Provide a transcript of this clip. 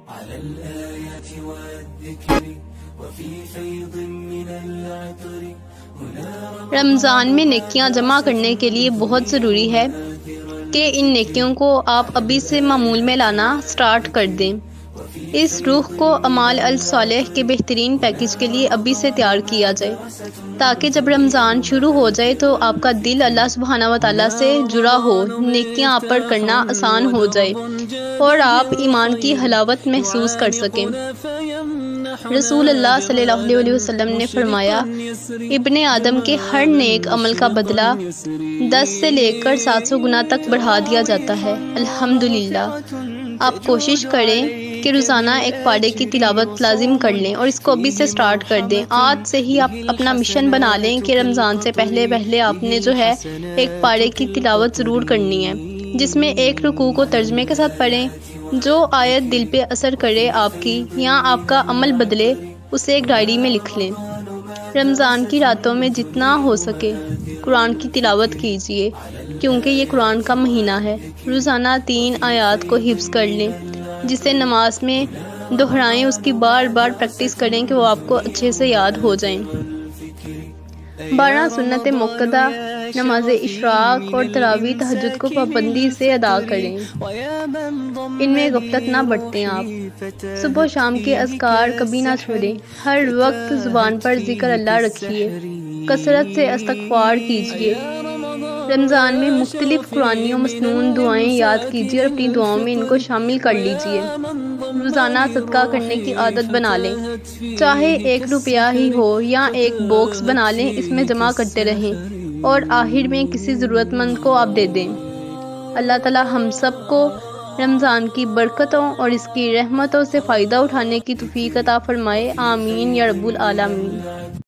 على الآيات والذكر وفي فيض من العطر رمضان میں نیکیاں جمع کرنے کے لیے بہت ضروری ہے کہ ان نیکیوں کو آپ ابھی سے معمول میں لانا سٹارٹ کر دیں۔ اس روح کو اعمال الصالح کے بہترین پیکج کے لیے ابھی سے تیار کیا جائے تاکہ جب رمضان شروع ہو جائے تو آپ کا دل اللہ سبحانہ و تعالیٰ سے جڑا ہو، نیکیاں آپ پر کرنا آسان ہو جائے اور آپ ایمان کی حلاوت محسوس کر سکیں۔ رسول اللہ صلی اللہ علیہ وسلم نے فرمایا، ابن آدم کے ہر نیک عمل کا بدلہ 10 سے لے کر 700 گنا تک بڑھا دیا جاتا ہے۔ الحمدللہ، آپ کوشش کریں کہ روزانہ ایک پارے کی تلاوت لازم کر لیں اور اس کو ابھی سے سٹارٹ کر دیں۔ آج سے ہی آپ اپنا مشن بنا لیں کہ رمضان سے پہلے آپ نے جو ہے ایک پارے کی تلاوت ضرور کرنی ہے، جس میں ایک رکوع کو ترجمے کے ساتھ پڑھیں۔ جو آیت دل پہ اثر کرے آپ کی یا آپ کا عمل بدلے، اسے ایک ڈائری میں لکھ لیں۔ رمضان کی راتوں میں جتنا ہو سکے قرآن کی تلاوت کیجیے، کیونکہ یہ قرآن کا مہینہ ہے۔ روزانہ 3 آیات کو حفظ کر لیں، جسے نماز میں دہرائیں، اس کی بار بار پریکٹس کریں کہ وہ آپ کو اچھے سے یاد ہو جائیں۔ 12 سنت موقدہ، نماز اشراق اور تراویح تہجد کو پابندی سے ادا کریں، ان میں غفلت نہ برتیں۔ آپ صبح و شام کے اذکار کبھی نہ چھوڑیں، ہر وقت زبان پر ذکر اللہ رکھیے، کثرت سے استغفار کیجیے۔ رمضان میں مختلف قرآنی و مسنون دعائیں یاد کیجیے اور اپنی دعاؤں میں ان کو شامل کر لیجیے۔ روزانہ صدقہ کرنے کی عادت بنا لیں، چاہے 1 روپیہ ہی ہو یا ایک باکس بنا لیں، اس میں جمع کرتے رہیں اور آخر میں کسی ضرورت مند کو آپ دے دیں۔ اللہ تعالی ہم سب کو رمضان کی برکتوں اور اس کی رحمتوں سے فائدہ اٹھانے کی توفیق عطا فرمائے، آمین یا رب العالمین۔